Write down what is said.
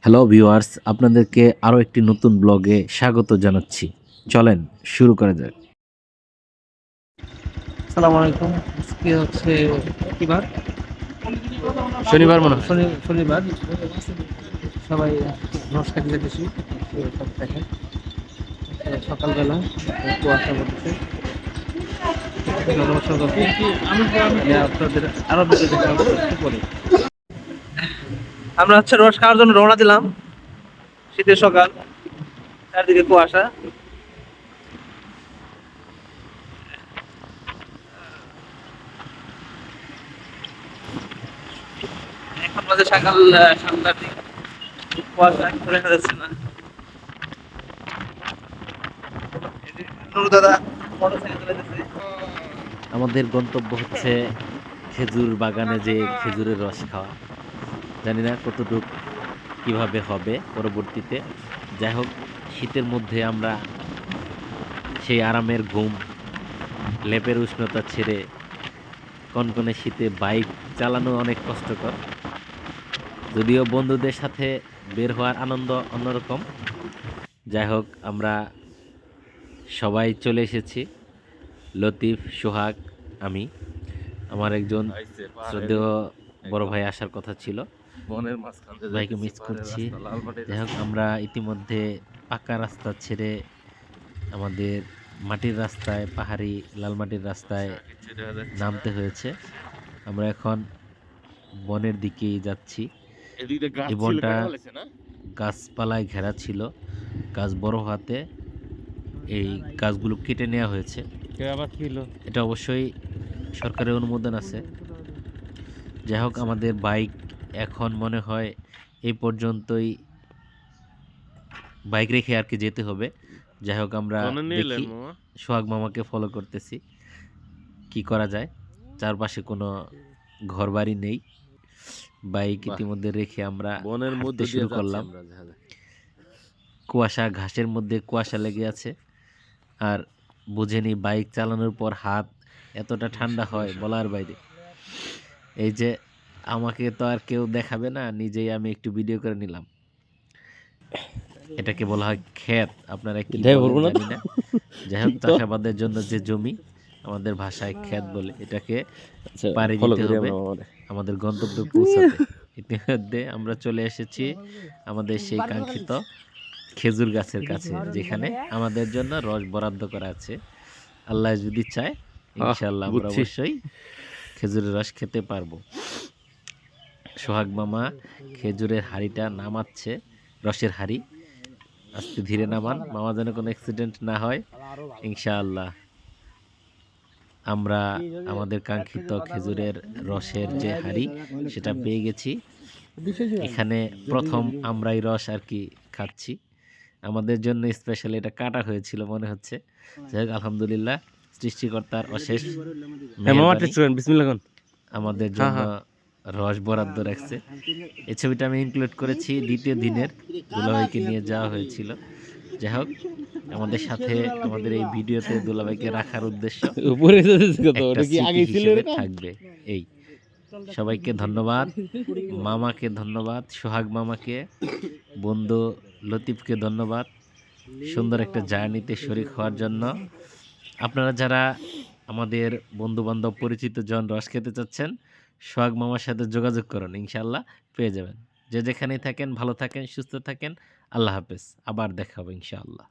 Hello viewers, আপনাদেরকে আরও একটি নতুন ব্লগে স্বাগত জানাচ্ছি। চলেন শুরু করা যাক। আসসালামু আলাইকুম। আজকে হচ্ছে কি বার? শনিবার মনে হয়। শনিবার। সবাই রস খাইতে যেতেছি। সব দেখেন সকালবেলা কুয়াশা পড়তেছে। নমস্কার করছি। আপনাদের আরো ভিডিও দেখাবো একটু পরে। আমরা হচ্ছে রস খাওয়ার জন্য রওনা দিলাম। শীতের সকাল, চারদিকে কুয়াশা। এখন বাজে সকাল 7টার দিকে। কুয়াশা একটু দেখা যাচ্ছে না। নুরু দাদা মোটরসাইকেল চালাইতেছে। আমাদের গন্তব্য হচ্ছে খেজুর বাগানে যে খেজুরের রস খাওয়া। জানি না কতটুক কিভাবে হবে পরবর্তীতে। যাই হোক, শীতের মধ্যে আমরা সেই আরামের ঘুম, লেপের উষ্ণতা ছেড়ে কনকনে শীতে বাইক চালানো অনেক কষ্টকর। যদিও বন্ধুদের সাথে বের হওয়ার আনন্দ অন্যরকম। যাই হোক, আমরা সবাই চলে এসেছি। লতিফ, সোহাগ, আমি, আমার একজন শ্রদ্ধেয় বড় ভাই আসার কথা ছিল, ভাইকে মিস করছি। যাই হোক, আমরা ইতিমধ্যে পাকা রাস্তা ছেড়ে আমাদের মাটির রাস্তায়, পাহাড়ি লাল মাটির রাস্তায় নামতে হয়েছে। আমরা এখন বনের দিকেই যাচ্ছি। এই বনটা গাছপালায় ঘেরা ছিল। গাছ বড় হওয়াতে এই গাছগুলো কেটে নেওয়া হয়েছে। এটা অবশ্যই সরকারের অনুমোদন আছে। যাই হোক, আমাদের বাইক এখন মনে হয় এই পর্যন্তই, বাইক রেখে আর কি যেতে হবে। যাই হোক, আমরা দেখি, সোহাগ মামাকে ফলো করতেছি কি করা যায়। চারপাশে কোনো ঘরবাড়ি নেই। বাইক ইতিমধ্যে রেখে আমরা হাঁটতে শুরু করলাম। কুয়াশা, ঘাসের মধ্যে কুয়াশা লেগে আছে। আর বুঝেনি বাইক চালানোর পর হাত এতটা ঠান্ডা হয় বলার বাইরে। এই যে আমাকে তো আর কেউ দেখাবে না, নিজেই আমি একটু ভিডিও করে নিলাম। এটাকে বলা হয় ক্ষেত, আপনারা কি বলেন জানি না। যাই হোক, চাষাবাদের জন্য যে জমি, আমাদের ভাষায় ক্ষেত বলে। এটাকে পাড়ি দিতে হবে আমাদের গন্তব্যে পৌঁছাতে। ইতিমধ্যে আমরা চলে এসেছি আমাদের সেই কাঙ্ক্ষিত খেজুর গাছের কাছে, যেখানে আমাদের জন্য রস বরাদ্দ করা আছে। আল্লাহ যদি চায়, ইনশাআল্লাহ আমরা অবশ্যই খেজুরের রস খেতে পারবো। সোহাগ মামা খেজুরের হাড়িটা নামাচ্ছে, রসের হাড়ি। আস্তে ধীরে নামান মামা, যেন কোনো অ্যাক্সিডেন্ট না হয়। ইনশাআল্লাহ আমরা আমাদের কাঙ্ক্ষিত খেজুরের রসের যে হাড়ি, সেটা পেয়ে গেছি। এখানে প্রথম আমরাই রস আর কি খাচ্ছি। আমাদের জন্য স্পেশাল এটা কাটা হয়েছিল মনে হচ্ছে। যাই হোক, আলহামদুলিল্লাহ, সৃষ্টিকর্তার অশেষ মেহেরবানি, আমাদের জন্য রস বরাদ্দ রাখছে। এই ছবিটা আমি ইনক্লুড করেছি দ্বিতীয় দিনের, দুলাভাইকে নিয়ে যাওয়া হয়েছিল। যাই হোক, আমাদের সাথে আমাদের এই ভিডিওতে দুলাভাইকে রাখার উদ্দেশ্য একটা স্মৃতি হিসেবে থাকবে। এই সবাইকে ধন্যবাদ, মামাকে ধন্যবাদ, সোহাগ মামাকে, বন্ধু লতিফকে ধন্যবাদ সুন্দর একটা জার্নিতে শরীক হওয়ার জন্য। আপনারা যারা আমাদের বন্ধু বান্ধব পরিচিত জন রস খেতে চাচ্ছেন, সোহাগ মামার সাথে যোগাযোগ করুন, ইনশাআল্লাহ পেয়ে যাবেন। যে যেখানেই থাকেন ভালো থাকেন, সুস্থ থাকেন। আল্লাহ হাফেজ, আবার দেখা হবে ইনশাআল্লাহ।